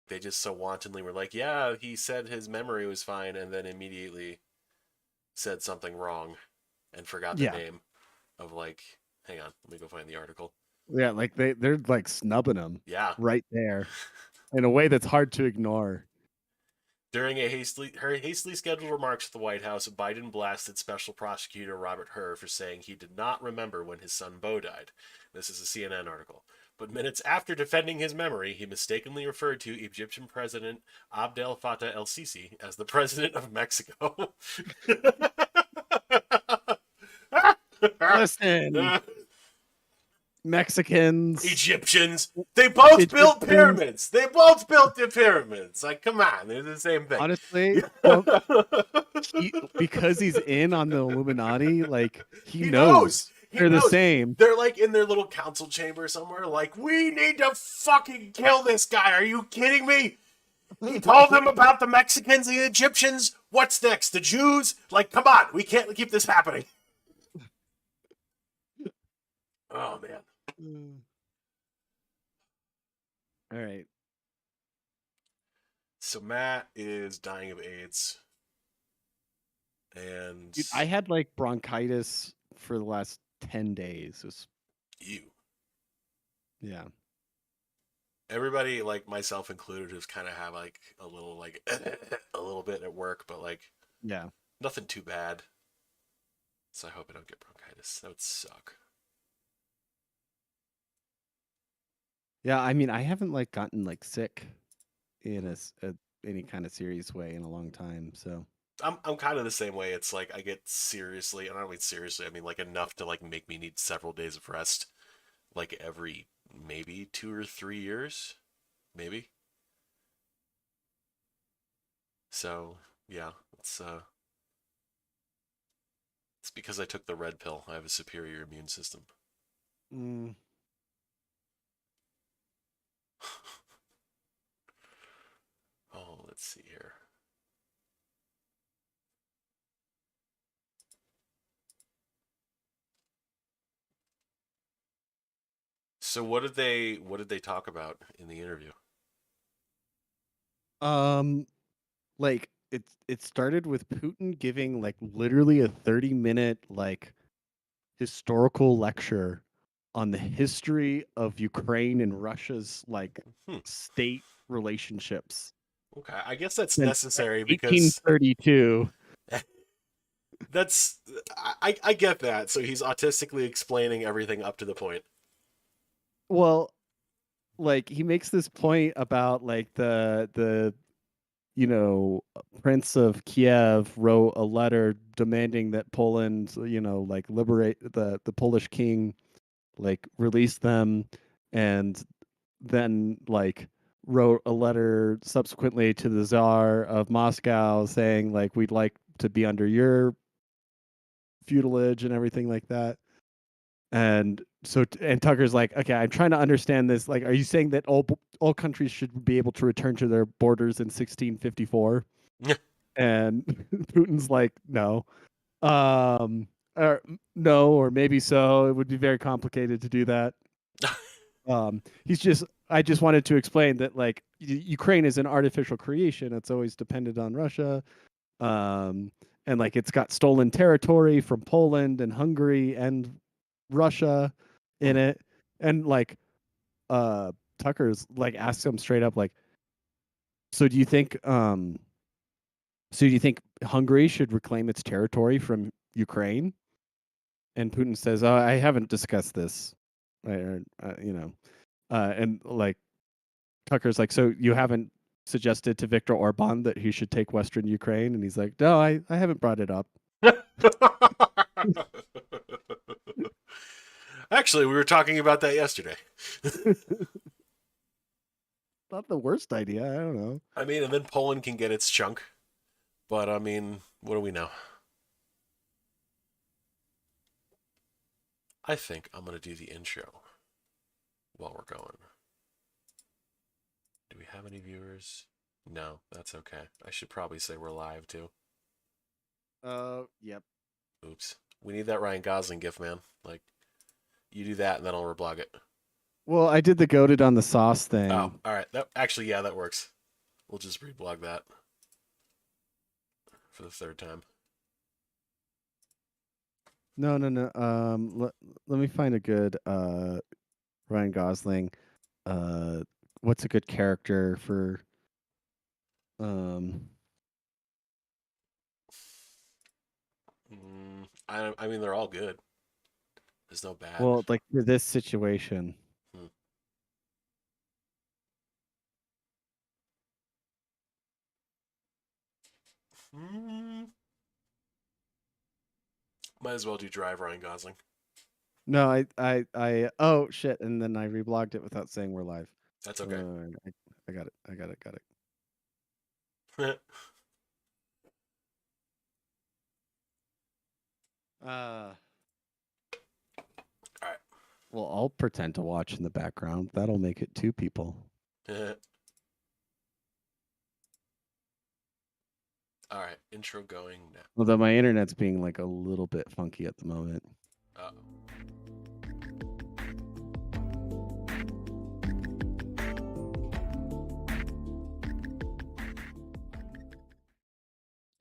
they just so wantonly were like, yeah, he said his memory was fine, and then immediately said something wrong and forgot the Yeah. name of like, hang on, let me go find the article. Yeah, like they're like snubbing him Yeah. right there in a way that's hard to ignore. During her hastily scheduled remarks at the White House, Biden blasted Special Prosecutor Robert Hur for saying he did not remember when his son Beau died. This is a CNN article. But minutes after defending his memory, he mistakenly referred to Egyptian President Abdel Fattah el-Sisi as the President of Mexico. Listen, Mexicans, Egyptians. They both built Egyptians. pyramids. They both built the pyramids. Like, come on, they're the same thing. Honestly, well, because he's in on the Illuminati, like he He knows knows. He they're the knows. same. They're like in their little council chamber somewhere, like, we need to fucking kill this guy. Are you kidding me? He told them about the Mexicans, the Egyptians. What's next? The Jews? Like, come on. We can't keep this happening. Oh, man. All right. So Matt is dying of AIDS. And Dude, I had like bronchitis for the last 10 days. you. Yeah. Everybody, like myself included, who's kind of have like a little a little bit at work, but like Yeah. nothing too bad. So I hope I don't get bronchitis. That would suck. Yeah, I mean, I haven't like gotten like sick in any kind of serious way in a long time. So, I'm kind of the same way. It's like I get seriously, and I don't mean seriously, I mean like enough to like make me need several days of rest, like every maybe 2 or 3 years, maybe. So yeah, it's because I took the red pill. I have a superior immune system. mm, Oh, let's see here. So what did they talk about in the interview? um, like it started with Putin giving like literally a 30-minute like historical lecture on the history of Ukraine and Russia's like Hmm. state relationships Okay, I guess that's since necessary because 1832. that's I get that. So he's autistically explaining everything up to the point. Well, like he makes this point about like the you know Prince of Kiev wrote a letter demanding that Poland like liberate the Polish king, like release them, and then like wrote a letter subsequently to the Tsar of Moscow saying like we'd like to be under your feudalage and everything like that. And so and Tucker's like, okay, I'm trying to understand this. Like, are you saying that all countries should be able to return to their borders in 1654? And Putin's like, no, or no, or maybe so. It would be very complicated to do that. I just wanted to explain that like Ukraine is an artificial creation. It's always depended on Russia. Um, and like it's got stolen territory from Poland and Hungary and Russia in it. And like Tucker's like asks him straight up like, so do you think Hungary should reclaim its territory from Ukraine? And Putin says, "Oh, I haven't discussed this." And like Tucker's like, "So you haven't suggested to Viktor Orban that he should take Western Ukraine?" And he's like, "No, I haven't brought it up." Actually, we were talking about that yesterday. Not the worst idea. I don't know. I mean, and then Poland can get its chunk. But I mean, what do we know? I think I'm going to do the intro while we're going. Do we have any viewers? No, that's okay. I should probably say we're live too. Yep. Oops. We need that Ryan Gosling gif, man. Like, you do that and then I'll reblog it. Well, I did the goaded on the sauce Oh, thing. all right. That actually, yeah, that works. We'll just reblog that for the third time. No, no, no. Let me find a good Ryan Gosling. Uh, what's a good character for um? I mean, they're all good. There's no bad. Well, like for this situation. Hmm. Mm, might as well do Drive Ryan Gosling. No, I. Oh shit! And then I reblogged it without saying we're live. That's okay. I got it. I got it. Got it. All Uh, right. well, I'll pretend to watch in the background. That'll make it two people. All right. Intro going now. Although my internet's being like a little bit funky at the moment. Uh,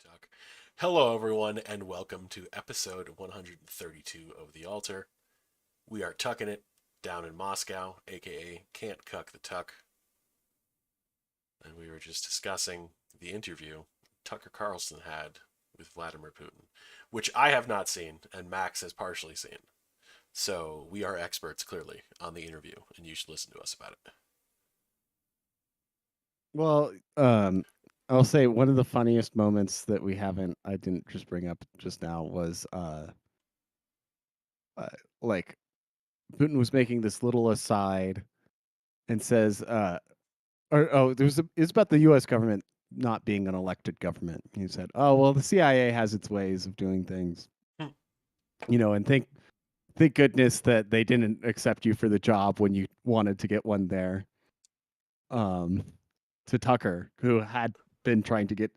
Talk. Hello, everyone, and welcome to episode 132 of The Altar. We are tucking it down in Moscow, aka Can't Cuck the Tuck. And we were just discussing the interview Tucker Carlson had with Vladimir Putin, which I have not seen, and Max has partially seen. So we are experts, clearly, on the interview, and you should listen to us about it. Well, I'll say one of the funniest moments that I didn't just bring up just now was uh like Putin was making this little aside and says or oh it's about the US government not being an elected government. He said, "Oh, well, the CIA has its ways of doing things." Hmm. And thank goodness that they didn't accept you for the job when you wanted to get one there. Um to Tucker, who had been tried to get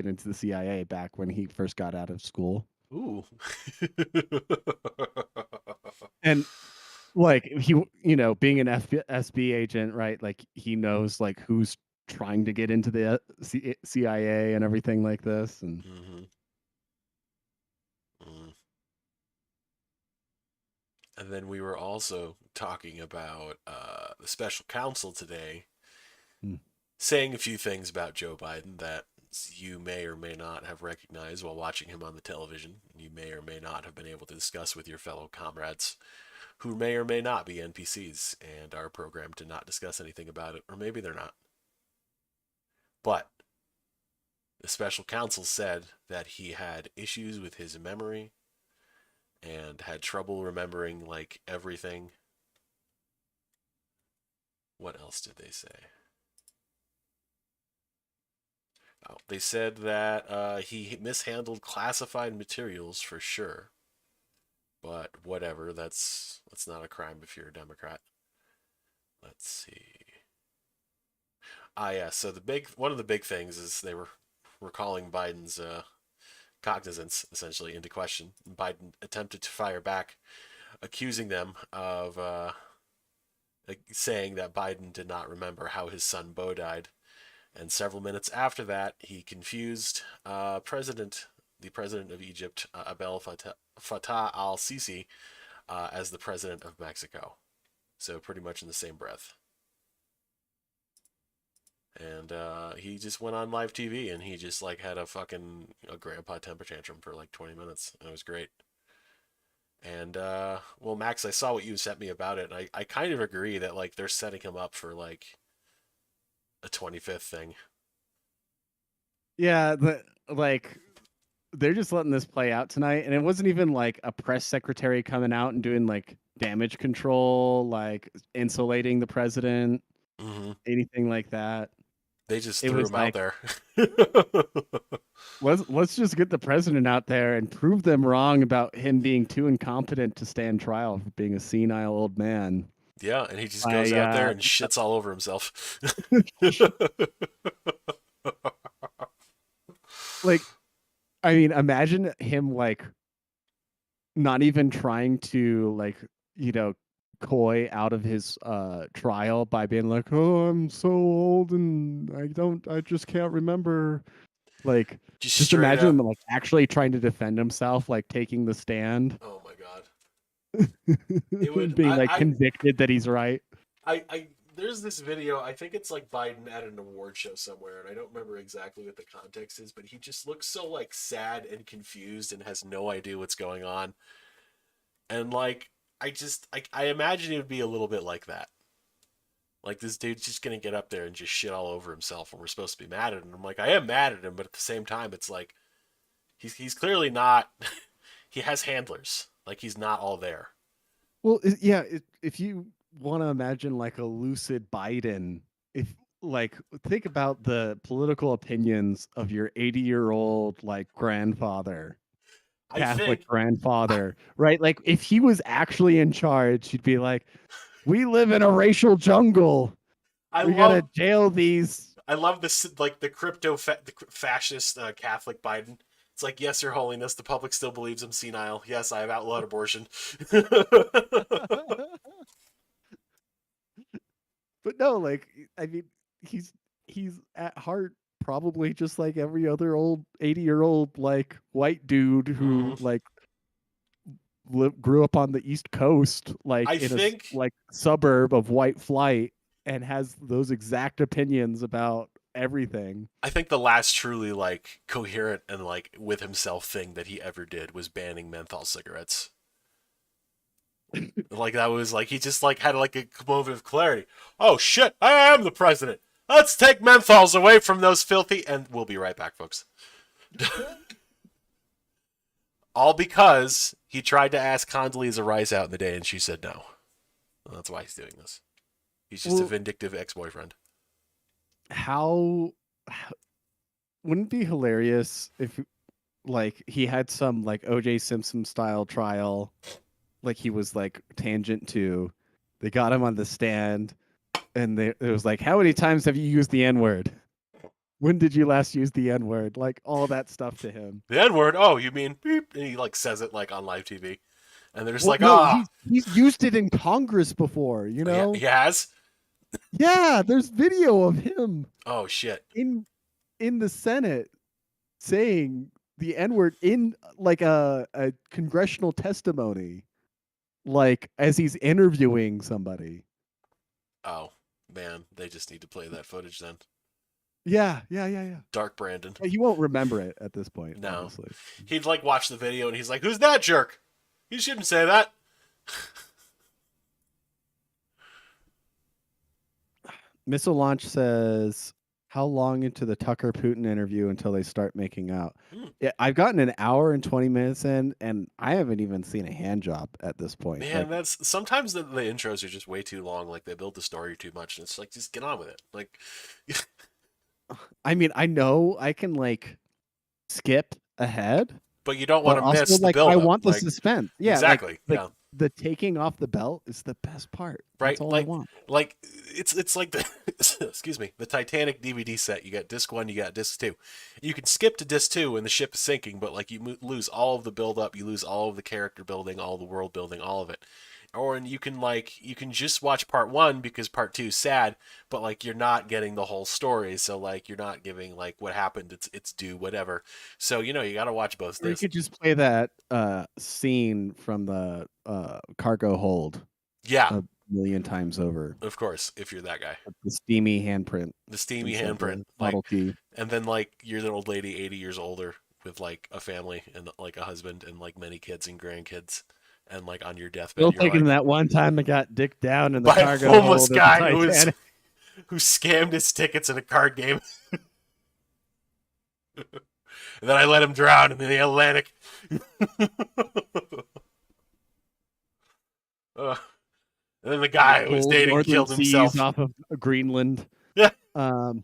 into the CIA back when he first got out of school. Ooh. And like being an SB agent, right? Like he knows like who's trying to get into the CIA and everything like this. And Mm-hmm. Mm. And then we were also talking about the special counsel today, hmm. saying a few things about Joe Biden that you may or may not have recognized while watching him on the television. You may or may not have been able to discuss with your fellow comrades who may or may not be NPCs and are programmed to not discuss anything about it, or maybe they're not. But the special counsel said that he had issues with his memory and had trouble remembering like everything. What else did they say? Oh, they said that he mishandled classified materials for sure, but whatever. That's not a crime if you're a Democrat. Let's see. Ah, yeah. So one of the big things is they were calling Biden's cognizance essentially into question. Biden attempted to fire back, accusing them of saying that Biden did not remember how his son Beau died. And several minutes after that, he confused the president of Egypt, Abdel Fattah al-Sisi, as the president of Mexico. So pretty much in the same breath. And he just went on live TV and he just like had a grandpa temper tantrum for like 20 minutes. It was great. And well, Max, I saw what you sent me about it, and I kind of agree that like they're setting him up for like a 25th thing. Yeah, like they're just letting this play out tonight, and it wasn't even like a press secretary coming out and doing like damage control, like insulating the president, Mm-hmm. anything like that. They just It threw was him out like there. let's just get the president out there and prove them wrong about him being too incompetent to stand trial for being a senile old man. Yeah, and he just goes I out there and shits all over himself. like I mean, imagine him like not even trying to like, you know, coy out of his trial by being like, "Oh, I'm so old and I just can't remember." Like, Just just straight imagine him up. like actually trying to defend himself, like taking the stand Oh my god. It and would. being like convicted that he's right. I. There's this video. I think it's like Biden at an award show somewhere, and I don't remember exactly what the context is, but he just looks so like sad and confused and has no idea what's going on. And like, I imagine it would be a little bit like that. Like this dude's just gonna get up there and just shit all over himself, and we're supposed to be mad at him. I'm like, I am mad at him, but at the same time, it's like he's clearly not. He has handlers. Like he's not all there. Well, yeah, if you want to imagine like a lucid Biden, if like think about the political opinions of your 80-year-old like grandfather, I Catholic think grandfather, right? Like if he was actually in charge, he'd be like, "We live in a racial jungle. I We gotta love jail these." I love this like the fascist Catholic Biden. It's like, yes, Your Holiness, the public still believes I'm senile. Yes, I have outlawed abortion. But no, like I mean, he's he's at heart probably just like every other old 80-year-old like white dude who Mhm. like grew up on the East Coast, like I in a think like suburb of white flight, and has those exact opinions about everything. I think the last truly like coherent and like with himself thing that he ever did was banning menthol cigarettes. Like that was like he just like had like a moment of clarity. Oh shit, I am the president. Let's take menthols away from those filthy, and we'll be right back, folks. All because he tried to ask Condoleezza Rice out in the day and she said no. Well, that's why he's doing this. He's just a Well, vindictive ex-boyfriend. how wouldn't it be hilarious if like he had some like OJ Simpson style trial, like he was like tangent to, they got him on the stand and it was like, how many times have you used the N-word? When did you last use the N-word? Like all that stuff to him. The N-word, oh, you mean beep? And he like says it like on live TV. And they're just Well, like, no, ah, he's used it in Congress before, you oh, know? he has? Yeah, there's video of him Oh shit. in the Senate saying the N-word in like a congressional testimony, like as he's interviewing somebody. Oh, man, they just need to play that footage then. Yeah, yeah, yeah, yeah. Dark Brandon. He won't remember it at this point, No. obviously. He'd like watch the video and he's like, who's that jerk? You shouldn't say that. Missile Launch says, how long into the Tucker Putin interview until they start making out? Hmm. Yeah, I've gotten an hour and 20 minutes in, and I haven't even seen a hand job at this point. Man, Like, that's sometimes the intros are just way too long. Like they build the story too much, and it's like just get on with it. Like, I mean, I know I can like skip ahead, but you don't want but to also miss the like I buildup. want the Like suspense. Yeah, exactly, like yeah, the taking off the belt is the best part. That's right. all I want. Like it's like the excuse me, the Titanic DVD set. You got disc one, you got disc two. You can skip to disc two when the ship is sinking, but like you lose all of the buildup, you lose all of the character building, all the world building, all of it. Or you can just watch part one because part two is sad, but like you're not getting the whole story, so like you're not giving like what happened. It's due whatever. So you know you got to watch both Or you discs. could just play that scene from the cargo hold Yeah, a million times over. of course, if you're that guy. The steamy handprint The steamy inside handprint, the like, model key. and then like you're an old lady, 80 years older, with like a family and like a husband and like many kids and grandkids, and like on your deathbed, Still you're thinking like that one time I got dicked down in the by a cargo homeless hold of the guy Titanic. who scammed his tickets in a card game, and then I let him drown in the Atlantic. uh, and then the guy who was Cold dating northern killed seas himself. off of Greenland. Yeah. Um,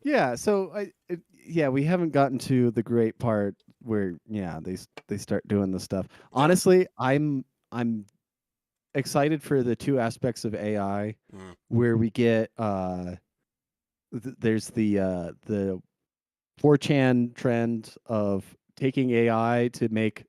yeah, so yeah, we haven't gotten to the great part where yeah, they start doing this stuff. Honestly, I'm excited for the two aspects of AI Mm. where we get there's the 4chan trend of taking AI to make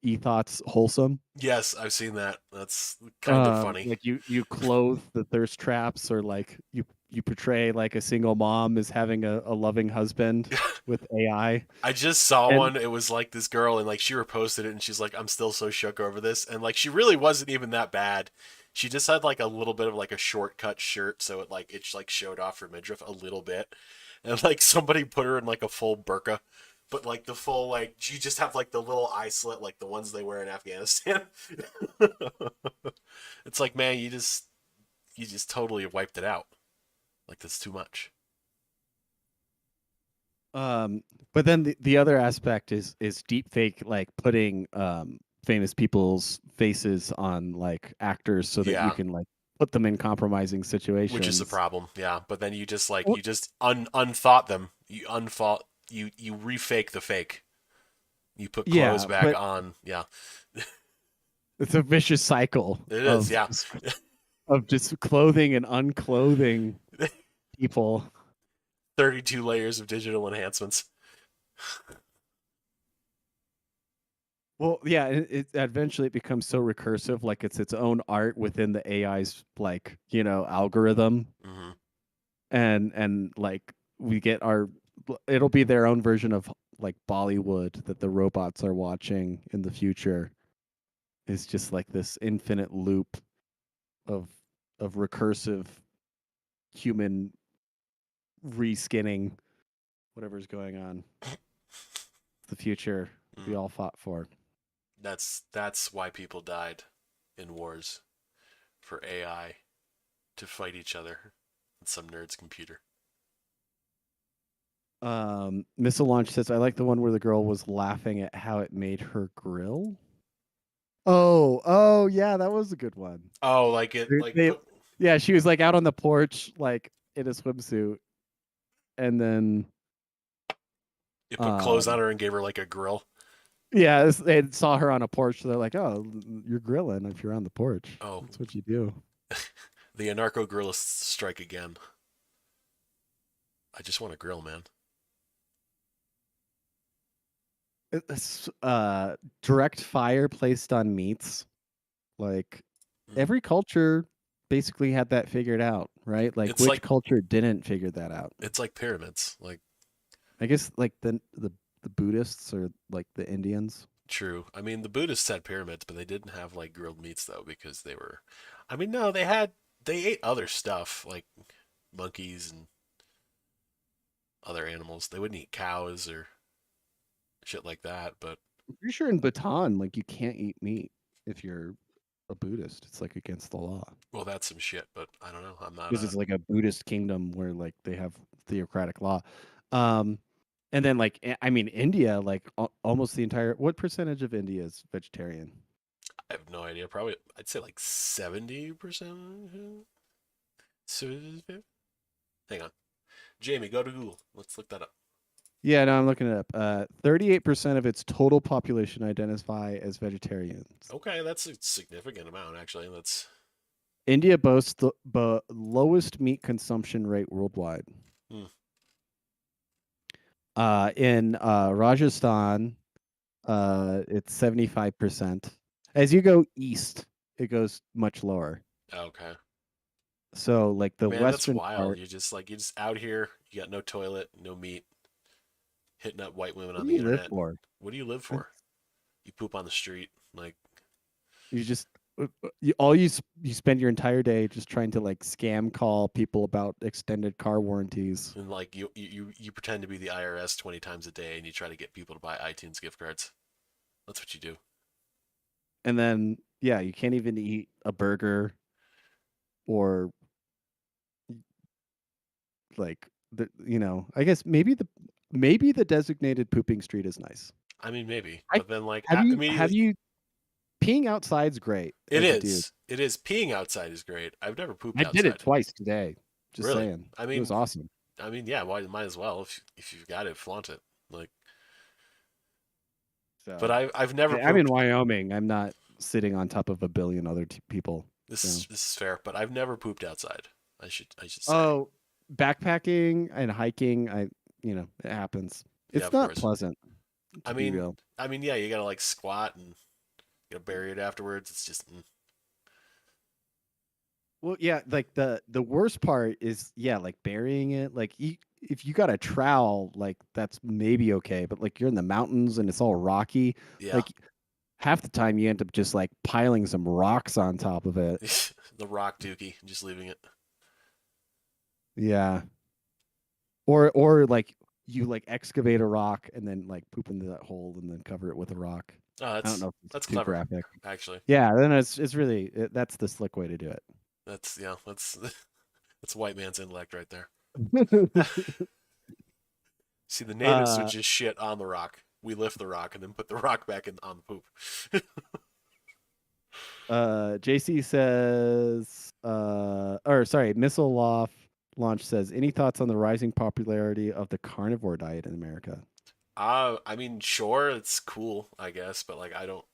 ethos wholesome. Yes, I've seen that. That's kind of funny. Like you clothe the thirst traps, or like you portray like a single mom as having a loving husband with AI. I just saw And one. It was like this girl, and like she reposted it, and she's like, "I'm still so shook over this," and like she really wasn't even that bad. She just had like a little bit of like a shortcut shirt, so it like showed off her midriff a little bit, and like somebody put her in like a full burqa, but like the full like you just have like the little eye slit like the ones they wear in Afghanistan. It's like, man, you just totally wiped it out. Like that's too much. um but then the other aspect is deep fake, like putting famous people's faces on like actors so that you Yeah, can like put them in compromising which is the situations. problem. Yeah, but then you just like Well, you just unthought them. You unthought you refake the fake. You put clothes yeah, back but on. Yeah, it's a vicious cycle it is. Yeah, of just clothing and unclothing people. 32 layers of digital enhancements. Well, yeah, it eventually it becomes so recursive, like it's its own art within the AI's like, algorithm, Hmm. and like we get our it'll be their own version of like Bollywood that the robots are watching in the future. Is just like this infinite loop of recursive human reskinning whatever's going on. The future we Mm. all fought for. That's why people died in wars for AI to fight each other in some nerd's computer. Missile Launch says, I like the one where the girl was laughing at how it made her grill. Oh, yeah, that was a good one. Oh, like it They, like they- put yeah, she was like out on the porch, like in a swimsuit, and then, it put clothes on um, her and gave her like a grill. yeah, they saw her on a porch. So they're like, "Oh, you're grilling if you're on the porch. Oh, That's what you do." the anarcho grillists strike again. I just want a grill, man. It's direct fire placed on meats. Like Mm. every culture basically had that figured out, right? Like It's which like culture didn't figure that out? it's like pyramids. Like I guess like the Buddhists or like the Indians. true. I mean, the Buddhists had pyramids, but they didn't have like grilled meats though because they were. I mean, no, they ate other stuff like monkeys and other animals. They wouldn't eat cows or shit like that. But I'm pretty sure in Bhutan, like you can't eat meat if you're a Buddhist. It's like against the law well, that's some shit. But I don't know. I'm not because a. it's like a Buddhist kingdom where like they have theocratic law. Um, and then like I mean India, like almost the entire. What percentage of India is vegetarian? I have no idea. Probably I'd say like 70%. Hang on, Jamie, go to Google. Let's look that up. Yeah, no, I'm looking it up. 38% of its total population identify as vegetarians. Okay, that's a significant amount actually. That's India boasts the lowest meat consumption rate worldwide. hmm. In Rajasthan, it's 75%. As you go east, it goes much lower. Okay. So, like the Man, that's western wild. part, You just out here. You got no toilet, no meat, hitting up white women what on do the you live internet. for? What do you live for? You poop on the street, like, You just you spend your entire day just trying to like scam call people about extended car warranties, and like you pretend to be the IRS 20 times a day, and you try to get people to buy iTunes gift cards. That's what you do. and then yeah, you can't even eat a burger or like I guess maybe the designated pooping street is nice. I mean, maybe, I but then like have immediately, you peeing outside's great it as a dude. is. It is. Peeing outside is great. I've never pooped I did it outside. twice today. Just Really? saying. I It was mean, awesome. yeah. Why? Might as well if you've got it, flaunt it. Like, but So I've never I'm in pooped. Wyoming. I'm not sitting on top of a billion other people. This So is this is fair, but I've never pooped outside. I should say. oh, backpacking and hiking, it happens. Yeah, It's of not course. pleasant. I To be mean, real. yeah, you gotta like squat and you gotta bury it afterwards. It's just Well, yeah, like the worst part is like burying it. Like if you got a trowel, like that's maybe okay, but like you're in the mountains and it's all rocky, yeah. like half the time you end up just like piling some rocks on top of it. The rock dookie, just leaving it. Yeah. Or like you like excavate a rock and then like poop into that hole and then cover it with a rock. Oh, I don't know if it's that's too clever, graphic. actually. Yeah, then it's really that's the slick way to do it. That's yeah, that's that's white man's intellect right there. See, the natives would uh just shit on the rock. We lift the rock and then put the rock back in on the poop. JC says or sorry, Missile Loft Launch says any thoughts on the rising popularity of the carnivore diet in America? I mean, sure, it's cool, I guess, but like, I don't.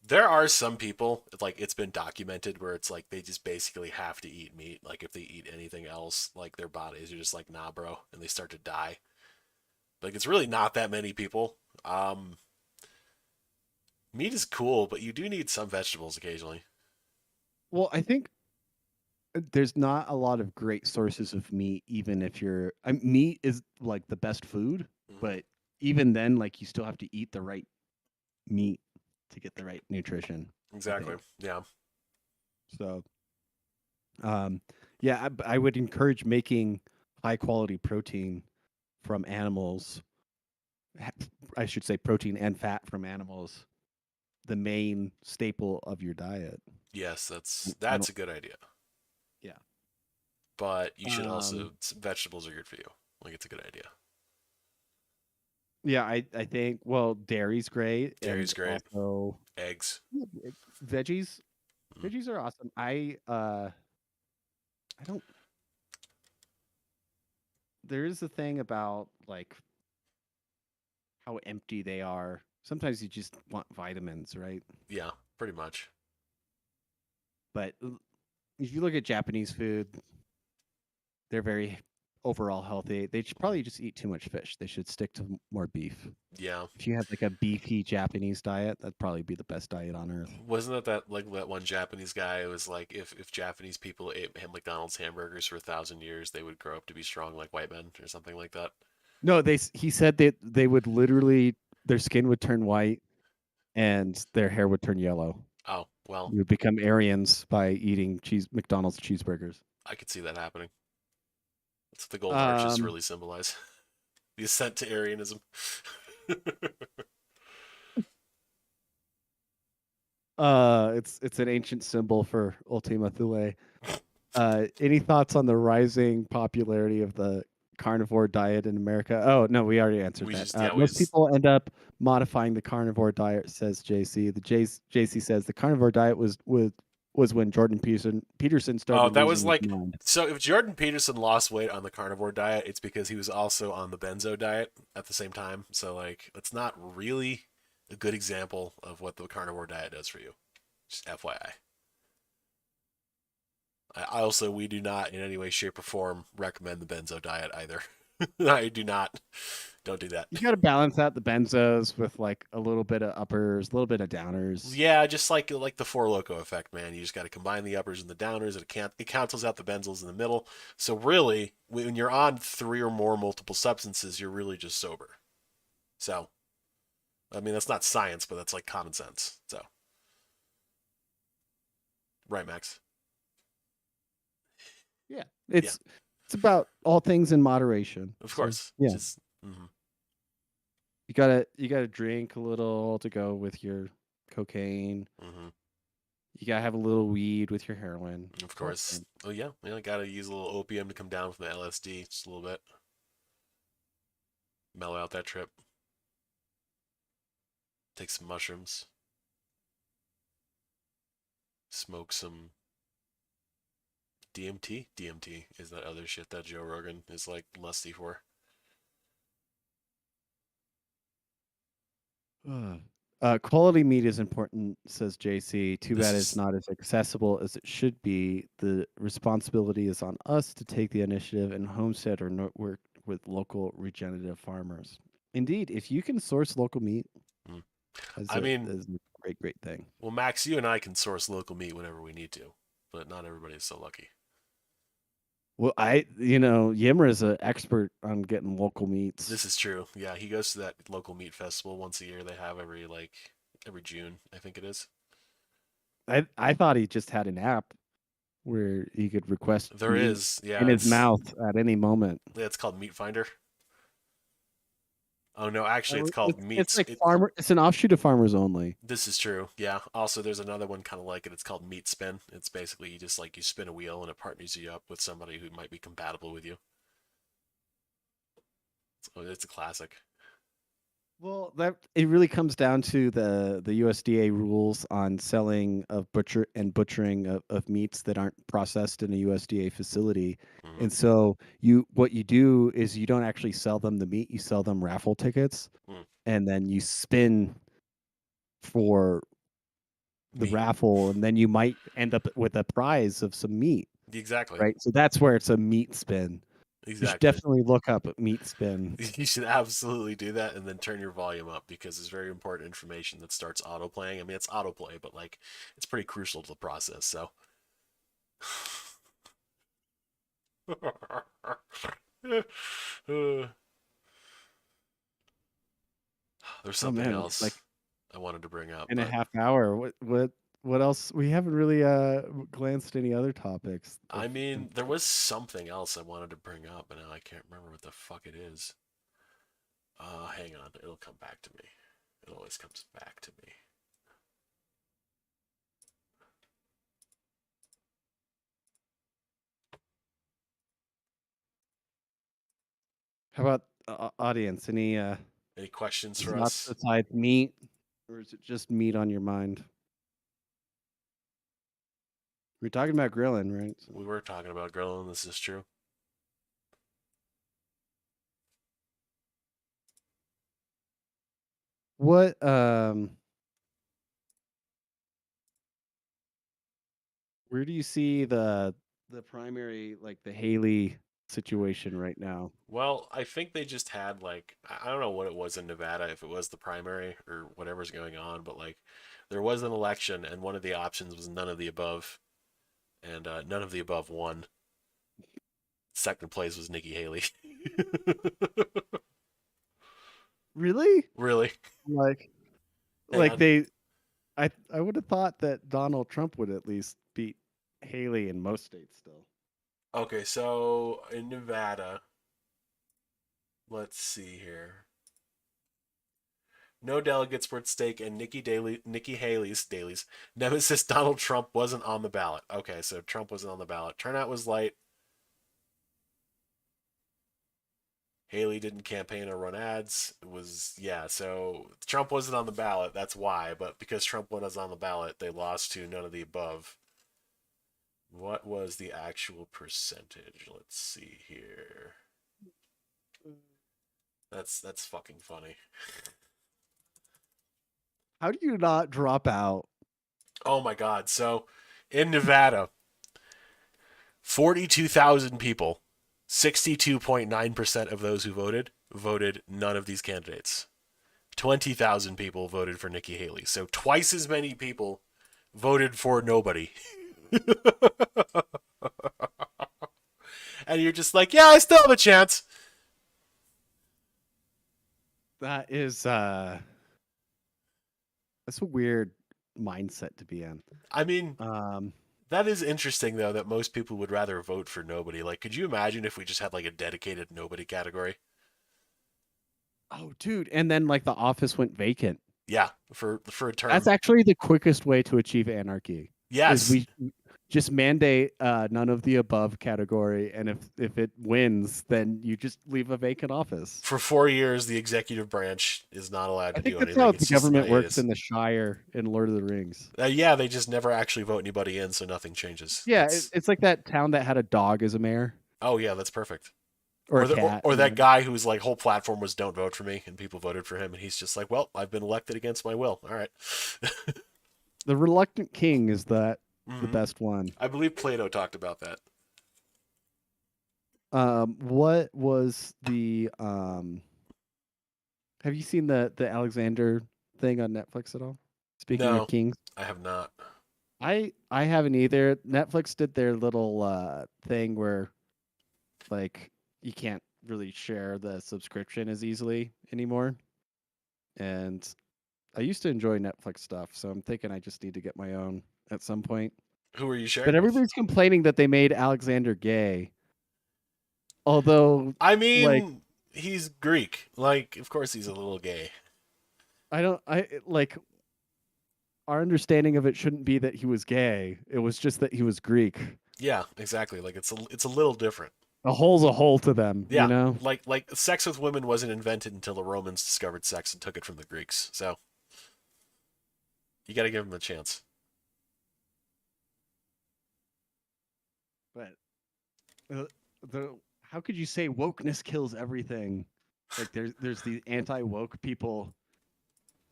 There are some people, like, it's been documented where it's like they just basically have to eat meat. Like, if they eat anything else, like, their bodies are just like, nah, bro, and they start to die. Like, it's really not that many people. Meat is cool, but you do need some vegetables occasionally. Well, I think there's not a lot of great sources of meat, even if meat is like the best food, Hmm. but even then, like you still have to eat the right meat to get the right nutrition, I Exactly. think. Yeah. So, um, yeah, I would encourage making high quality protein from animals. ha- I should say protein and fat from animals, the main staple of your diet. Yes, I that's don't, a good idea. yeah. But you should Um, also vegetables are good for you. Like, it's a good idea. yeah, I think well, dairy's great, Dairy's and great. also Eggs. yeah, veggies. Mm. Veggies are awesome. I don't. There is a thing about like how empty they are. Sometimes you just want vitamins, right? Yeah, pretty much. But if you look at Japanese food, they're very overall healthy. They should Mm. probably just eat too much fish. They should stick to more beef. Yeah. If you had like a beefy Japanese diet, that'd probably be the best diet on earth. Wasn't that like that one Japanese guy? It was like if Japanese people ate McDonald's hamburgers for 1,000 years, they would grow up to be strong like white men or something like that. No, he said that they would literally their skin would turn white and their hair would turn yellow. Oh well, You would become Aryans by eating McDonald's cheeseburgers. I could see that happening. That's what the Golden Arches Um, really symbolize: the ascent to Aryanism. it's an ancient symbol for Ultima Thule. Any thoughts on the rising popularity of the carnivore diet in America? Oh no, we already answered We that. just yeah we Most just people end up modifying the carnivore diet, says JC. JC says the carnivore diet was when Jordan Peterson oh started that was losing his like mind. so if Jordan Peterson lost weight on the carnivore diet, it's because he was also on the benzo diet at the same time. So like it's not really a good example of what the carnivore diet does for you. Just FYI. I also, we do not in any way, shape, or form recommend the benzo diet either. I do not. Don't do that. You got to balance out the benzos with like a little bit of uppers, a little bit of downers. Yeah, just like the Four Loco effect, man. You just got to combine the uppers and the downers. It cancels out the benzos in the middle. So really, when you're on three or more multiple substances, you're really just sober. So I mean, that's not science, but that's like common sense. So right, Max. Yeah, Yeah, it's about all things in moderation. of So course. yeah, Just mhm. you gotta drink a little to go with your cocaine. Mhm. You gotta have a little weed with your heroin. Of It's all course. fun. Oh yeah, yeah. Got to use a little opium to come down from the LSD just a little bit, mellow out that trip. Take some mushrooms, smoke some DMT. DMT is that other shit that Joe Rogan is like lusty for. Quality meat is important, says JC. Too This bad it's is not as accessible as it should be. The responsibility is on us to take the initiative and homestead or work with local regenerative farmers. Indeed, if you can source local meat, Mm. that's I a mean, that's a great thing. well, Max, you and I can source local meat whenever we need to, but not everybody is so lucky. Well, Yimmer is an expert on getting local meats. This is true. Yeah, he goes to that local meat festival once a year. They have every June, I think it is. I thought he just had an app where he could request There meat is, in yeah, his mouth at any moment. it's called Meat Finder. Oh no, actually, it's called It's Meats. like farmer. It's an offshoot of Farmers Only. This is true. Yeah. Also, there's another one kind of like it. It's called Meat Spin. It's basically you just like you spin a wheel and it partners you up with somebody who might be compatible with you. It's a classic. Well, that it really comes down to the USDA rules on selling of butchering of meats that aren't processed in a USDA facility. Hmm. And so what you do is you don't actually sell them the meat, you sell them raffle tickets, Mm. and then you spin for the Meat. raffle, and then you might end up with a prize of some meat, Exactly. right? So that's where it's a meat spin. You should Exactly. definitely look up meat spin. You should absolutely do that and then turn your volume up because it's very important information that starts autoplaying. I mean, it's autoplay, but like it's pretty crucial to the process. So there's Oh something man, it's like else I wanted to bring up, in a but half hour. What else? We haven't really glanced any other topics I mean, there was something else I wanted to bring up, and now I can't remember what the fuck it is. Hang on, it'll come back to me. It always comes back to me. how about audience? Any questions Any for thoughts us? besides meat, or is it just meat on your mind? We're talking about grilling, right? So, We were talking about grilling. This is true. what where do you see the primary, like the Haley situation right now? Well, I think they just had like I don't know what it was in Nevada, if it was the primary or whatever's going on, but like there was an election, and one of the options was none of the above, and none of the above won. Second place was Nikki Haley. Really? Really? Like Hang like on. they I would have thought that Donald Trump would at least beat Haley in most states still. Okay, so in Nevada, let's see here. No delegates were at stake, and Nikki Haley's nemesis Donald Trump wasn't on the ballot. Okay, so Trump wasn't on the ballot. Turnout was light. Haley didn't campaign or run ads. It was yeah, so Trump wasn't on the ballot. That's why. But because Trump was on the ballot, they lost to none of the above. What was the actual percentage? Let's see here. That's fucking funny. How do you not drop out? Oh my god. So in Nevada, 42,000 people, 62.9% of those who voted none of these candidates. 20,000 people voted for Nikki Haley. So twice as many people voted for nobody. And you're just like, yeah, I still have a chance. That is that's a weird mindset to be in. I mean, Um that is interesting though that most people would rather vote for nobody. Like, could you imagine if we just had like a dedicated nobody category? oh dude, and then like the office went vacant. Yeah, for a That's term. actually the quickest way to achieve anarchy. Is Yes, we just mandate none of the above category, and if it wins, then you just leave a vacant office. for 4 years the executive branch is not allowed I to think do that's how anything. the It's just in government works hiatus. in the Shire in Lord of the Rings. Yeah, they just never actually vote anybody in, so nothing changes. Yeah, That's it's like that town that had a dog as a mayor oh yeah, that's perfect. or a cat. Or You that know? guy whose like whole platform was "Don't vote for me," and people voted for him, and he's just like, "Well, I've been elected against my will. All right." The reluctant king is the Hmm. best one. I believe Plato talked about that. What was Have you seen the Alexander thing on Netflix at all? Speaking of No, kings, I have not. I haven't either. Netflix did their little thing where like you can't really share the subscription as easily anymore. And I used to enjoy Netflix stuff, so I'm thinking I just need to get my own at some point. Who are you But sharing with? everybody's complaining that they made Alexander gay. Although, I like, mean, he's Greek. Like, of course he's a little gay. I like our understanding of it shouldn't be that he was gay. It was just that he was Greek. Yeah, exactly. Like it's a little different. A hole's a hole to them, you Yeah, know? like sex with women wasn't invented until the Romans discovered sex and took it from the Greeks. So you got to give him a chance. But uh, the how could you say wokeness kills everything? Like there's the anti-woke people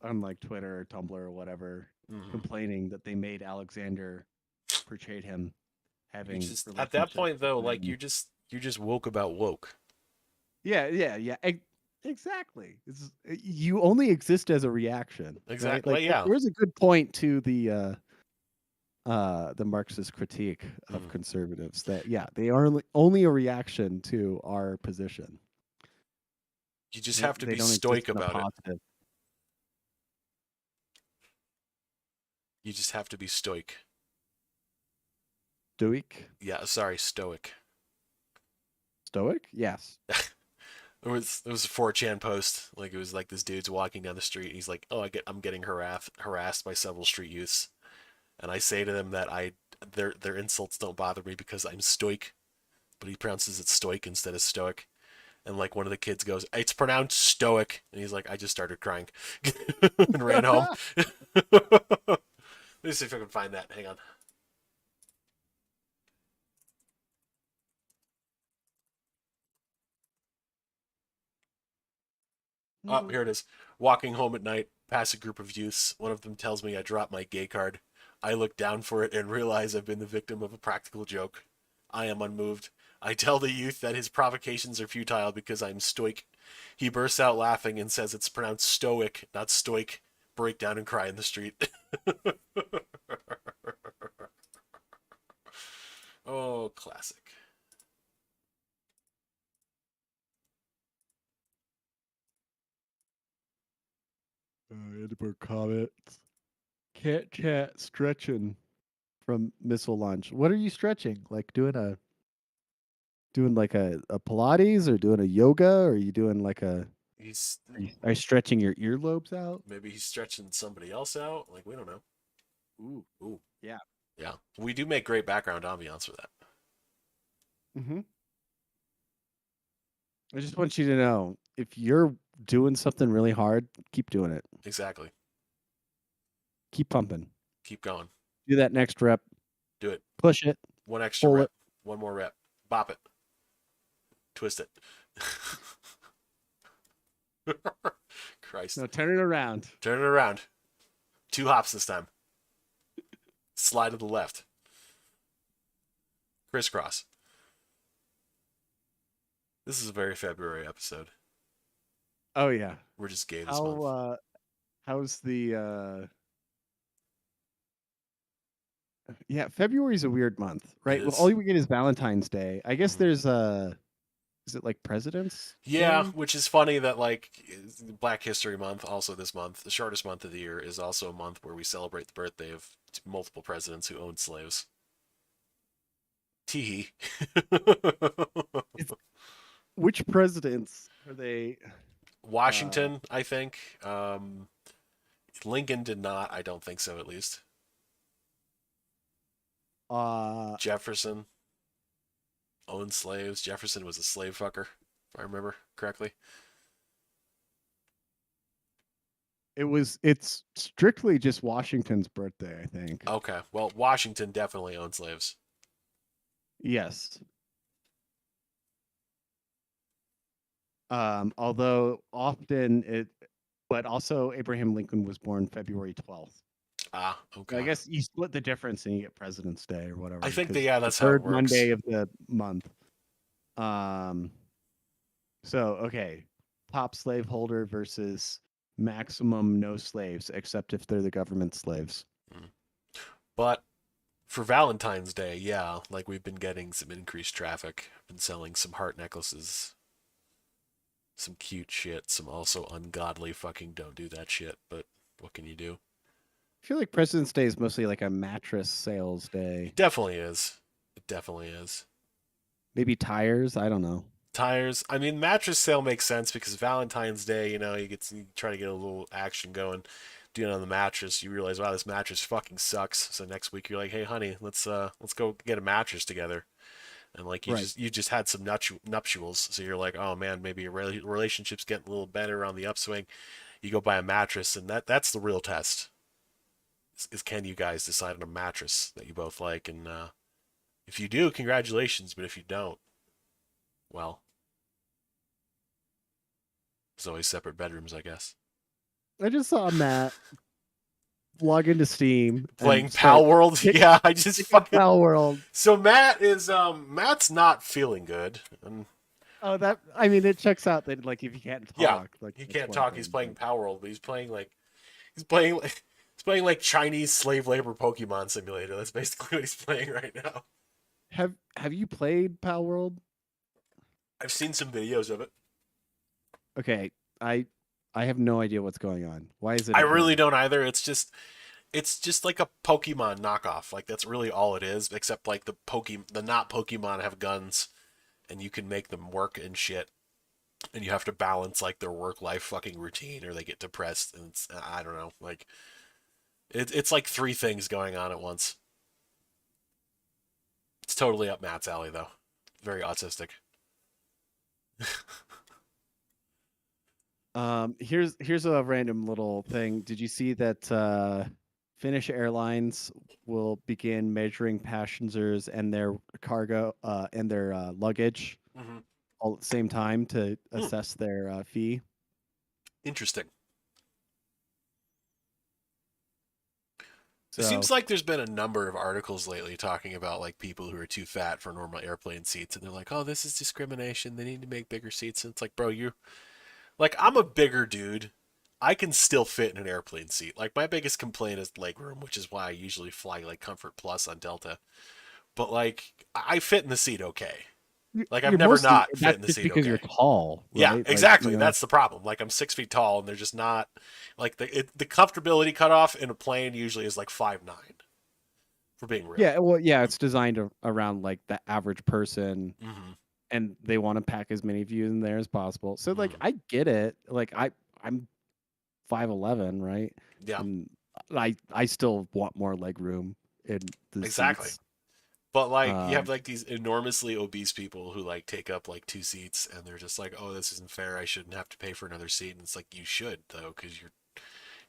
on like Twitter or Tumblr or whatever Hmm. complaining that they made Alexander portrayed him You having just at that relationships point with though, like men. you're just woke about woke. Yeah. Exactly. You only exist as a reaction, right? Exactly. Like Like, yeah. there was a good point to the Marxist critique of Mm. conservatives that yeah, they are only a reaction to our position. You just have to They be don't exist stoic in a about it. positive. You just have to be stoic. Stoic? Yeah, sorry, stoic. Stoic? Yes. It was a 4chan post. Like it was like this dude's walking down the street. And he's like, "Oh, I'm getting harassed by several street youths," and I say to them that their insults don't bother me because I'm stoic, but he pronounces it stoic instead of stoic. And like one of the kids goes, "It's pronounced stoic," and he's like, "I just started crying," and ran home. Let me see if I can find that. Hang on. Oh, here it is. Walking home at night, pass a group of youths. One of them tells me I dropped my gay card. I look down for it and realize I've been the victim of a practical joke. I am unmoved. I tell the youth that his provocations are futile because I'm stoic. He bursts out laughing and says it's pronounced stoic, not stoic. Break down and cry in the street. Oh, classic. Edinburgh comments. Can't chat stretching from missile launch. What are you stretching? Like doing like a Pilates or doing a yoga? Or are you doing like a He's are you stretching your earlobes out? maybe he's stretching somebody else out. Like we don't know. Ooh, Ooh, yeah. yeah. We do make great background ambiance for that. Hmm. I just want you to know if you're doing something really hard, keep doing it. Exactly. Keep pumping. Keep going. Do that next rep. Do it. Push it. One extra Pull it. rep. One more rep. Bop it. Twist it. Christ. No, turn it around. Turn it around. 2 hops this time. Slide to the left. Crisscross. This is a very February episode. Oh yeah. We're just gay this How month. how's the yeah, February's a weird month, It right? Well, all is. we get is Valentine's Day. I guess Mhm. there's is it like President's Yeah, Day? which is funny that like Black History Month, also this month, the shortest month of the year, is also a month where we celebrate the birthday of multiple presidents who owned slaves. Teehee. It's, which presidents are they uh Washington, I think. Lincoln did not. I don't think so, at least. uh Jefferson owned slaves. Jefferson was a slave fucker, if I remember correctly. it's strictly just Washington's birthday, I think. Okay, well, Washington definitely owned slaves. Yes. Although often it but also Abraham Lincoln was born February 12th. Ah, So I okay. guess you split the difference and you get President's Day or whatever I think that, because yeah, the that's how it third works. Monday of the month. Um, so okay, top slaveholder versus maximum no slaves, except if they're the government slaves. Mm. But for Valentine's Day, yeah, like we've been getting some increased traffic. Been selling some heart necklaces, some cute shit, some also ungodly fucking don't do that shit, but what can you do? I feel like President's Day is mostly like a mattress sales day. It definitely is. It definitely is. Maybe tires. I don't know. Tires. I mean, mattress sale makes sense because Valentine's Day, you try to get a little action going. Doing it on the mattress, you realize, wow, this mattress fucking sucks. So next week you're like, hey, honey, let's go get a mattress together. And like Right. you just had some nuptials, so you're like, oh man, maybe your relationship's getting a little better on the upswing. You go buy a mattress, and that's the real test. Is can you guys decide on a mattress that you both like? And if you do, congratulations. But if you don't, well, there's always separate bedrooms, I guess. I just saw Matt log into Steam Playing and start Pal World, yeah, I just fucking. Pal World. So Matt's not feeling good, and Oh, that I mean, it checks out that like if you can't yeah, talk, like he that's can't one talk. He's thing. playing But Pal World, but he's playing like Chinese slave labor Pokemon Simulator. That's basically what he's playing right now. have you played Pal World? I've seen some videos of it. Okay, I I have no idea what's going on. Why is it I a really thing? don't either. It's just like a Pokemon knockoff. Like that's really all it is. Except like the not Pokemon have guns, and you can make them work and shit. And you have to balance like their work life fucking routine, or they get depressed. And I don't know. Like it's like three things going on at once. It's totally up Matt's alley though. Very autistic. Here's a random little thing. Did you see that Finnish Airlines will begin measuring passengers and their cargo and their luggage Mm-hmm. all at the same time to Hmm. assess their fee? Interesting. It seems So like there's been a number of articles lately talking about like people who are too fat for normal airplane seats, and they're like, "Oh, this is discrimination. They need to make bigger seats." And it's like, bro, you like I'm a bigger dude. I can still fit in an airplane seat. Like my biggest complaint is legroom, which is why I usually fly like Comfort Plus on Delta. But like I fit in the seat okay. Like I've you're never mostly not fit that's in the just seat because you're okay. tall, Yeah, right? Like, exactly. That's the problem. Like I'm 6 feet tall, and they're just not like the comfortability cutoff in a plane usually is like 5'9". For being real. yeah, well, yeah, it's designed around like the average person, Mm-hmm. and they want to pack as many of you in there as possible. So like Mm-hmm. I get it. Like I'm 5'11", right? Yeah, And I still want more leg room in the exactly. seats. But like you have Um, like these enormously obese people who like take up like two seats, and they're just like, "Oh, this isn't fair. I shouldn't have to pay for another seat." And it's like you should though, because you're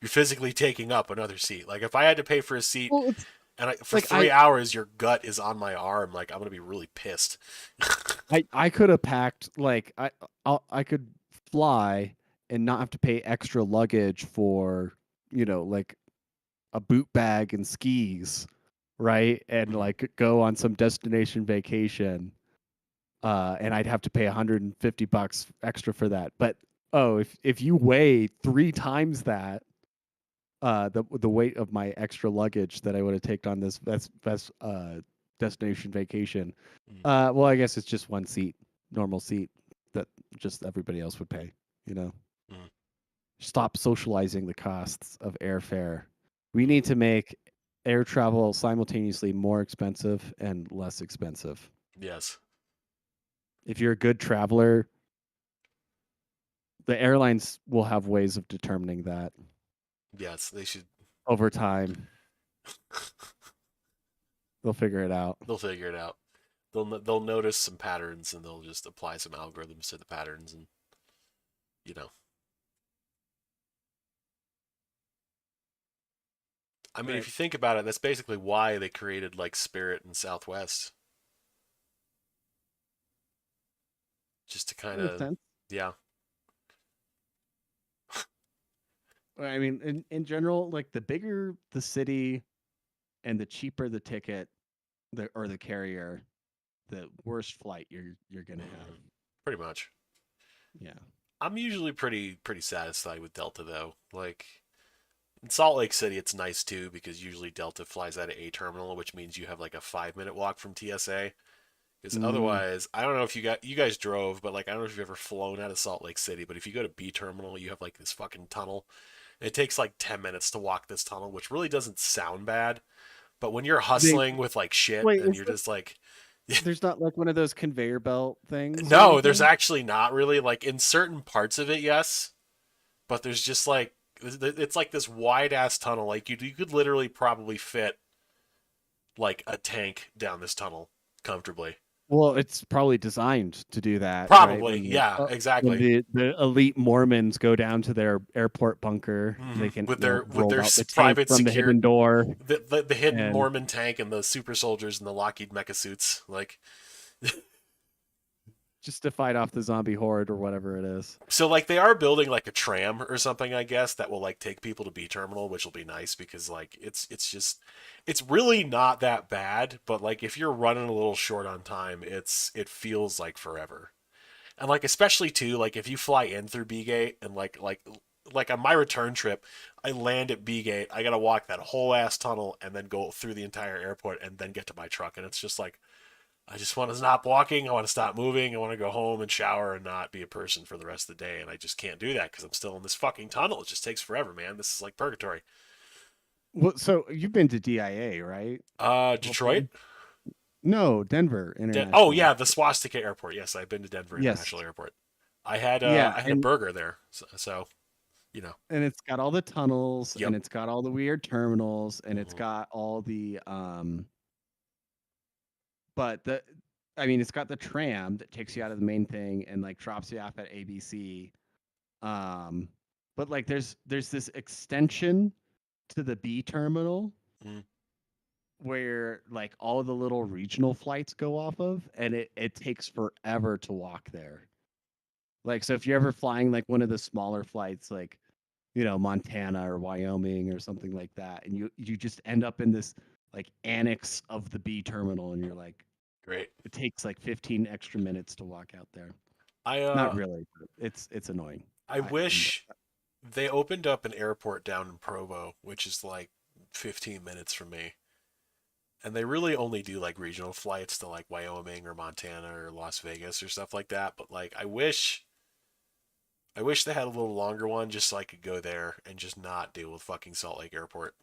physically taking up another seat. Like if I had to pay for a seat well, it's and for like 3 hours your gut is on my arm, like I'm gonna be really pissed. I could have packed like I could fly and not have to pay extra luggage for like a boot bag and skis, right? And Mhm. like go on some destination vacation, and I'd have to pay $150 extra for that. But oh, if you weigh three times that, the weight of my extra luggage that I would have taken on this destination vacation, Mhm. well, I guess it's just one seat, normal seat that just everybody else would pay. You know, Mhm. stop socializing the costs of airfare. We need Mhm. to make air travel simultaneously more expensive and less expensive. Yes, If you're a good traveler, the airlines will have ways of determining that yes, they should. over time. They'll figure it out. They'll figure it out. They'll notice some patterns, and they'll just apply some algorithms to the patterns, and you know I mean, if Right. you think about it, that's basically why they created like Spirit and Southwest, just to That kind makes of, sense. yeah, I mean, in general, like the bigger the city and the cheaper the ticket, or the carrier, the worst flight you're gonna have. pretty much. Yeah. I'm usually pretty satisfied with Delta though. Like in Salt Lake City, it's nice too because usually Delta flies out of A terminal, which means you have like a 5 minute walk from TSA. Because Mm, otherwise, I don't know if you guys drove, but like I don't know if you've ever flown out of Salt Lake City. But if you go to B terminal, you have like this fucking tunnel. And it takes like 10 minutes to walk this tunnel, which really doesn't sound bad. But when you're they hustling with like shit wait. and you're just like, There's not like one of those conveyor belt things or no, there's anything? actually not really like in certain parts of it, yes, but there's just like it's like this wide ass tunnel. Like you could literally probably fit like a tank down this tunnel comfortably. Well, it's probably designed to do that, right? Probably, yeah, When exactly. the elite Mormons go down to their airport bunker, they can, With you know, with roll their out the tank private from the secure hidden door the hidden and Mormon tank and the super soldiers and the Lockheed mecha suits. Like just to fight off the zombie horde or whatever it is. so like they are building like a tram or something, I guess, that will like take people to B terminal, which will be nice because like it's just it's really not that bad, but like if you're running a little short on time, it feels like forever. And like especially too, like if you fly in through B gate and like on my return trip, I land at B gate, I gotta walk that whole ass tunnel and then go through the entire airport and then get to my truck, and it's just like I just want to stop walking. I want to stop moving. I want to go home and shower and not be a person for the rest of the day. And I just can't do that because I'm still in this fucking tunnel. It just takes forever, man. This is like purgatory. Well, so you've been to DIA, right? Detroit? Hopefully. No, Denver Oh International yeah, the Airport. Swastika Airport. Yes, I've been to Denver Yes. International Airport. Yeah, I had a burger there, so you know. and it's got all the tunnels Yep. and it's got all the weird terminals and it's Hmm. got all the but the I mean it's got the tram that takes you out of the main thing and like drops you off at ABC. Um but like there's this extension to the B terminal Mm. where like all the little regional flights go off of and it takes forever to walk there. Like so if you're ever flying like one of the smaller flights like you know, Montana or Wyoming or something like that. And you just end up in this like annex of the B terminal and you're like Great. it takes like 15 extra minutes to walk out there. I Not uh really, but it's annoying. I I'm wish they opened up an airport down in Provo, which is like 15 minutes from me. And they really only do like regional flights to like Wyoming or Montana or Las Vegas or stuff like that. But like, I wish they had a little longer one just so I could go there and just not deal with fucking Salt Lake Airport.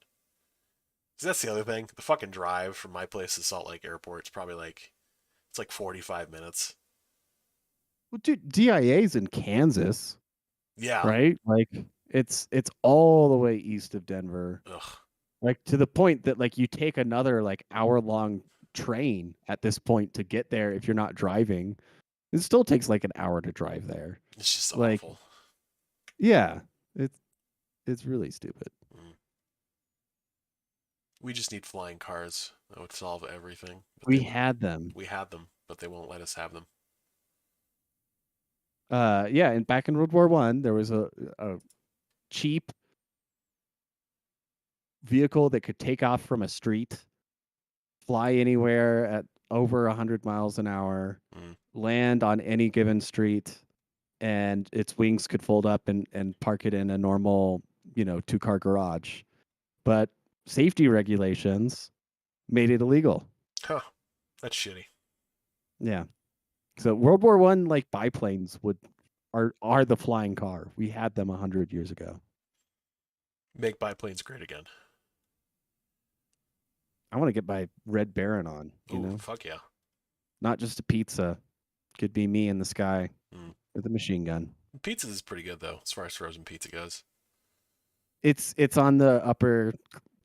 Because that's the other thing. The fucking drive from my place to Salt Lake Airport is probably like it's like 45 minutes. well, dude, DIA's in Kansas, Yeah. right? Like it's all the way east of Denver. Ugh. Like to the point that like you take another like hour long train at this point to get there if you're not driving. It still takes like an hour to drive there. It's just Like awful. yeah, it's really stupid. Mm. We just need flying cars. That would solve everything. But they We won't. had them. We had them, but they won't let us have them. Yeah, and back in World War One, there was a cheap vehicle that could take off from a street, fly anywhere at over 100 miles an hour, Mm. land on any given street, and its wings could fold up and park it in a normal, you know, 2-car garage. But safety regulations made it illegal. Huh. That's shitty. Yeah. So World War One, like biplanes would are the flying car. We had them 100 years ago. Make biplanes great again. I want to get my Red Baron on, you Ooh, know, fuck yeah. not just a pizza. Could be me in the sky Mm. with a machine gun. Pizza is pretty good though, as far as frozen pizza goes. It's on the upper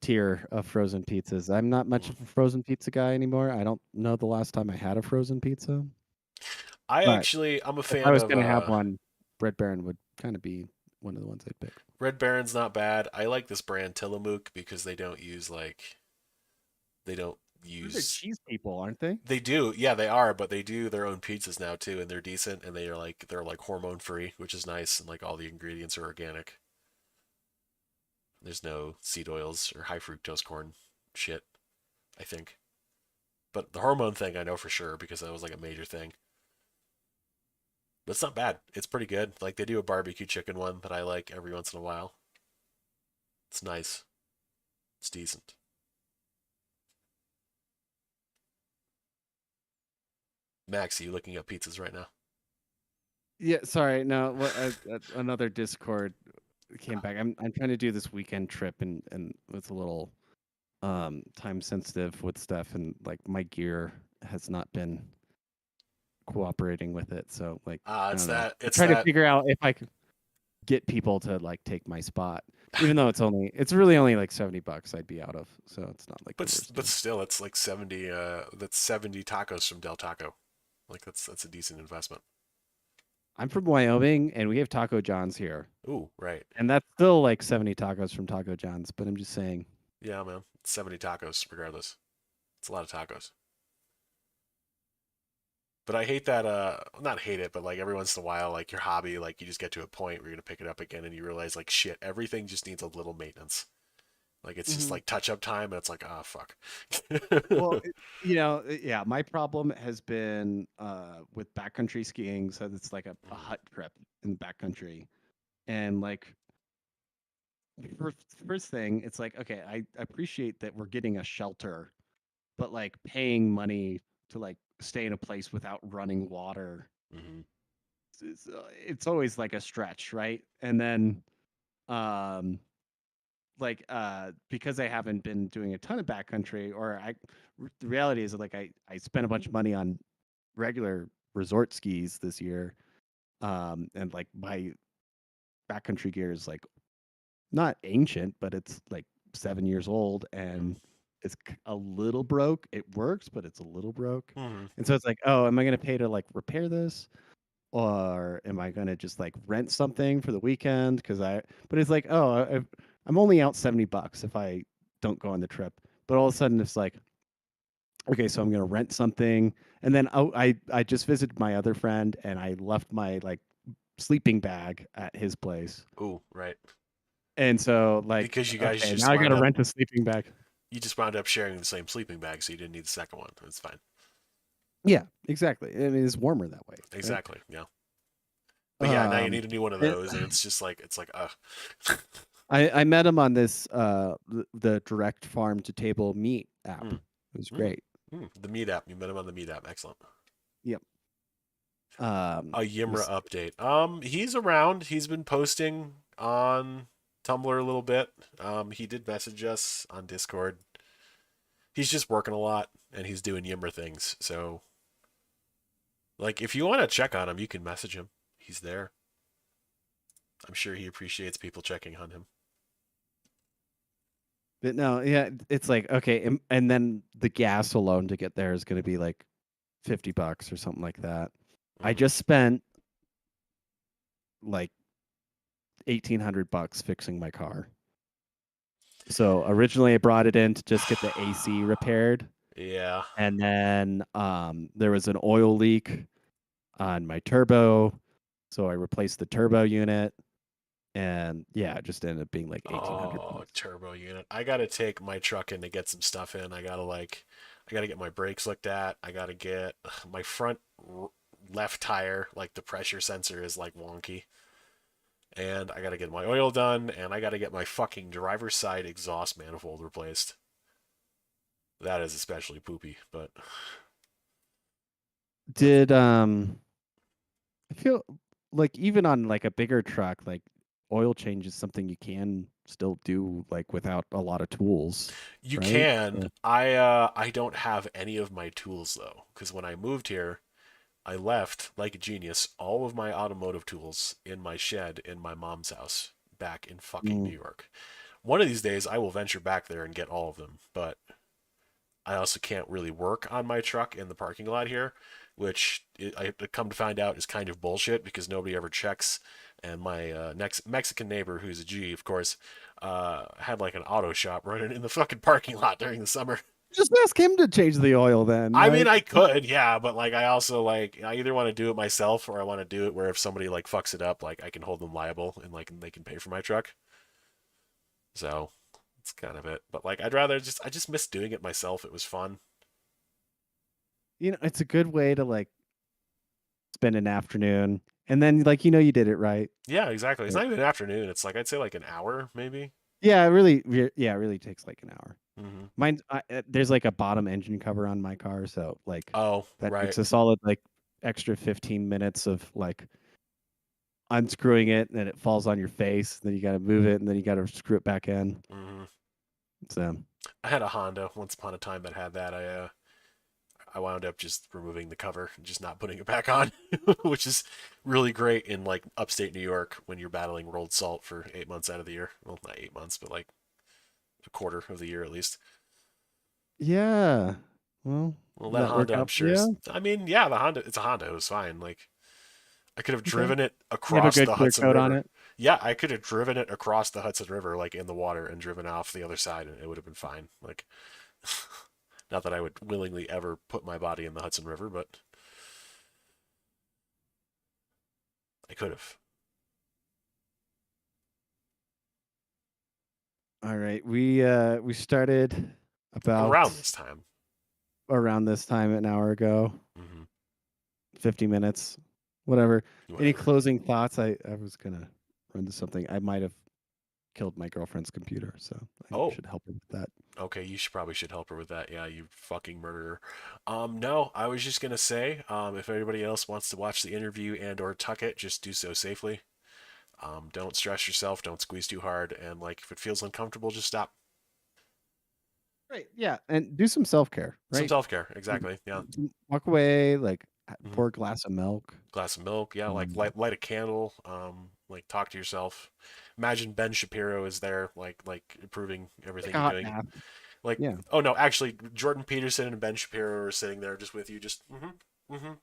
tier of frozen pizzas. I'm not much Mm. of a frozen pizza guy anymore. I don't know the last time I had a frozen pizza, but I'm a if I fan was of going to have one, Red Baron would kind of be one of the ones I'd pick. Red Baron's not bad. I like this brand Tillamook because they don't use like they don't Those are use cheese people, aren't they? they do, yeah, they are, but they do their own pizzas now too, and they're decent, and they're like hormone free, which is nice, and like all the ingredients are organic. There's no seed oils or high fructose corn shit, I think. But the hormone thing I know for sure because that was like a major thing. But it's not bad. It's pretty good. Like they do a barbecue chicken one that I like every once in a while. It's nice. It's decent. Max, are you looking at pizzas right now? Yeah, sorry. No, another Discord came back. I'm trying to do this weekend trip, and it's a little time sensitive with stuff, and like my gear has not been cooperating with it. So like I It's don't know. that. I'm It's trying to that. figure out if I could get people to like take my spot, even though it's really only like $70 I'd be out of. So it's not like the worst But deal. still, it's like 70. That's 70 tacos from Del Taco. Like that's a decent investment. I'm from Wyoming, and we have Taco John's here, Ooh, right. and that's still like 70 tacos from Taco John's. But I'm just saying. Yeah, man. 70 tacos, regardless. It's a lot of tacos. But I hate that. Not hate it, but like every once in a while, like your hobby, like you just get to a point where you're gonna pick it up again, and you realize like shit, everything just needs a little maintenance. Like it's just Mhm. like touch up time, and it's like, ah, fuck. Well, yeah, my problem has been with backcountry skiing. So it's like a Mhm, hut trip in the backcountry. And like, first, first thing, it's like, okay, I appreciate that we're getting a shelter, but like paying money to like stay in a place without running water, mhm, it's always like a stretch, right? And then, um, like because I haven't been doing a ton of backcountry, or the reality is that like I spent a bunch of money on regular resort skis this year, and like my backcountry gear is like not ancient, but it's like 7 years old, mhm, and it's a little broke. It works, but it's a little broke. mhm. And so it's like, oh, am I going to pay to like repair this, or am I going to just like rent something for the weekend? But it's like, oh, I'm only out $70 if I don't go on the trip. But all of a sudden, it's like, okay, so I'm going to rent something, and then I just visited my other friend, and I left my like sleeping bag at his place. Ooh, right. And so like, Because you guys okay, just now I got wound to up rent a sleeping bag. sharing the same sleeping bag, so you didn't need the second one. It's fine. Yeah, exactly. I mean, it's warmer that way, right? Exactly. Yeah. But yeah, now you Um, need a new one of and those, and it's just like it's like, I met him on this the direct farm to table meat app. mm, It was mm, great. the Meet app. You met him on the Meet app. Excellent. Yep. A Yimra Was update. He's around. He's been posting on Tumblr a little bit. He did message us on Discord. He's just working a lot and he's doing Yimra things. So, like, if you want to check on him, you can message him. He's there. I'm sure he appreciates people checking on him. but no, yeah, it's like okay, and then the gas alone to get there is going to be like $50 or something like that. I Mm. just spent like $1,800 fixing my car. So originally I brought it in to just get the AC repaired, Yeah. and then there was an oil leak on my turbo, so I replaced the turbo unit, and yeah, it just ended up being like 1,800 Oh, bucks. turbo unit. I gotta take my truck in to get some stuff in. I gotta get my brakes looked at. I gotta get my front left tire, like the pressure sensor is like wonky. And I gotta get my oil done, and I gotta get my fucking driver's side exhaust manifold replaced. That is especially poopy, but that's Did I feel like even on like a bigger truck, like oil change is something you can still do like without a lot of tools, you right? can. I don't have any of my tools though, because when I moved here, I left like a genius all of my automotive tools in my shed in my mom's house back in fucking New Mm. York. One of these days I will venture back there and get all of them, but I also can't really work on my truck in the parking lot here, which I come to find out is kind of bullshit because nobody ever checks. And my next Mexican neighbor, who's a G, of course, had like an auto shop running in the fucking parking lot during the summer. Just ask him to change the oil then. I mean, Like, I could, yeah, but like, I also like, I either want to do it myself or I want to do it where if somebody like fucks it up, like I can hold them liable and like they can pay for my truck. So that's kind of it. But like, I just miss doing it myself. It was fun. it's a good way to like spend an afternoon. and then like you did it right. Yeah, exactly. It's But not even an afternoon. It's like I'd say like an hour maybe. yeah, it really takes like an hour. Hmm. There's like a bottom engine cover on my car, so like Oh, that right. takes a solid like extra 15 minutes of like unscrewing it, and then it falls on your face. Then you got to move it, and then you got to screw it back in. Hmm. So I had a Honda once upon a time that had that. I wound up just removing the cover and just not putting it back on, which is really great in like upstate New York when you're battling rolled salt for 8 months out of the year. Well, not 8 months, but like a quarter of the year at least. yeah, well, Well, did that that work Honda, I'm out for sure you? is. I mean, yeah, the Honda. It's a Honda. It was fine. Like I could have Okay, driven it you have a across good the clear Hudson coat on River. it. Yeah, I could have driven it across the Hudson River, like in the water, and driven off the other side, and it would have been fine. Like, not that I would willingly ever put my body in the Hudson River, but I could have. All right, we started about Around this time. around this time an hour ago, Hmm. 50 minutes, whatever. Any Whatever. closing thoughts? I was gonna run to something. I might have killed my girlfriend's computer, so I Oh, should help her with that. okay. You should probably should help her with that. Yeah, you fucking murderer. No, I was just gonna say, if anybody else wants to watch the interview and or tuck it, just do so safely. Don't stress yourself. Don't squeeze too hard. And like, if it feels uncomfortable, just stop. Right. Yeah, and do some self care. Some Right. self care. Exactly. Yeah. Walk away. Like Hmm. pour a glass of milk. Glass of milk. Yeah. Like Um, light a candle. Like talk to yourself. Imagine Ben Shapiro is there, like improving take everything a you're hot doing. bath. Like, Yeah. oh no, actually, Jordan Peterson and Ben Shapiro are sitting there just with you, just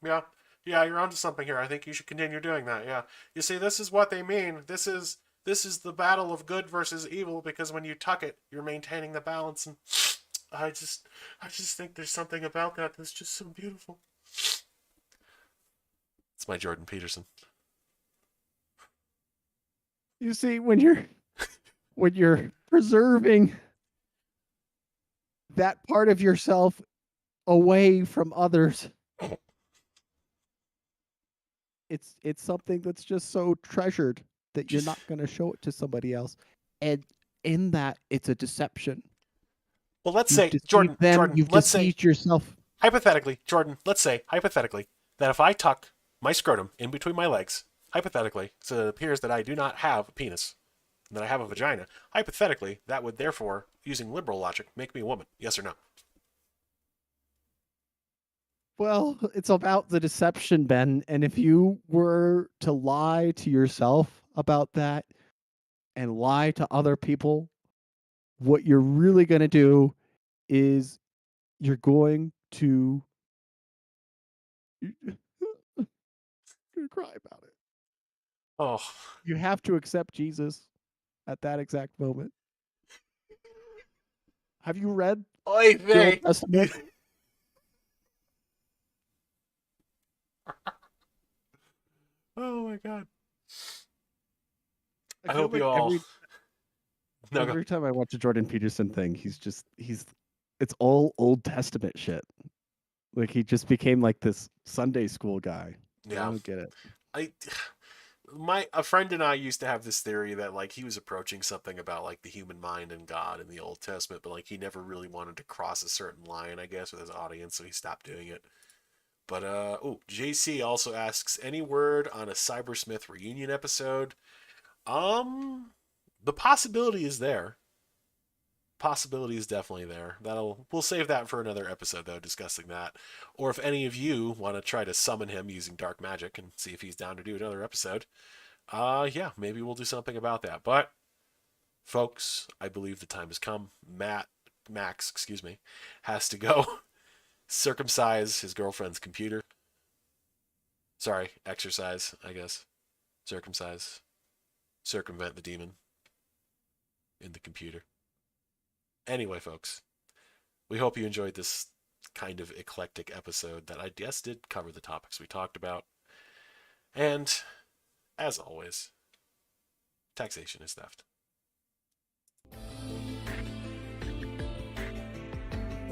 yeah, yeah, you're onto something here. I think you should continue doing that. Yeah, you see, this is what they mean. This is the battle of good versus evil because when you tuck it, you're maintaining the balance. And I just, I just think there's something about that that's just so beautiful. It's my Jordan Peterson. You see, when you're preserving that part of yourself away from others, it's something that's just so treasured that you're Just not going to show it to somebody else. And in that, it's a deception. well, let's You've say deceived them. Jordan, You've let's say deceived yourself. hypothetically, Jordan, let's say hypothetically that if I tuck my scrotum in between my legs, hypothetically, so it appears that I do not have a penis and that I have a vagina, hypothetically, that would therefore, using liberal logic, make me a woman. Yes or no? Well, it's about the deception, Ben. And if you were to lie to yourself about that and lie to other people, what you're really going to do is you're going to cry about it. Oh, You have to accept Jesus at that exact moment. Have you read oy the Old vey. Testament? Oh my god. I I feel hope you like all. every No, go. every time I watch a Jordan Peterson thing, he's it's all Old Testament shit. Like he just became like this Sunday school guy. I Yeah. don't get it. I my a friend and I used to have this theory that like he was approaching something about like the human mind and God in the Old Testament, but like he never really wanted to cross a certain line, I guess, with his audience, so he stopped doing it. But oh, JC also asks any word on a Cybersmith reunion episode. Um, the possibility is there. Possibility is definitely there. We'll save that for another episode though, discussing that. Or if any of you want to try to summon him using dark magic and see if he's down to do another episode, yeah, maybe we'll do something about that. But folks, I believe the time has come. Max, excuse me, has to go circumcise his girlfriend's computer. Sorry, exercise, I guess. Circumcise, circumvent the demon in the computer. Anyway, folks, we hope you enjoyed this kind of eclectic episode that I guess did cover the topics we talked about. And as always, taxation is theft.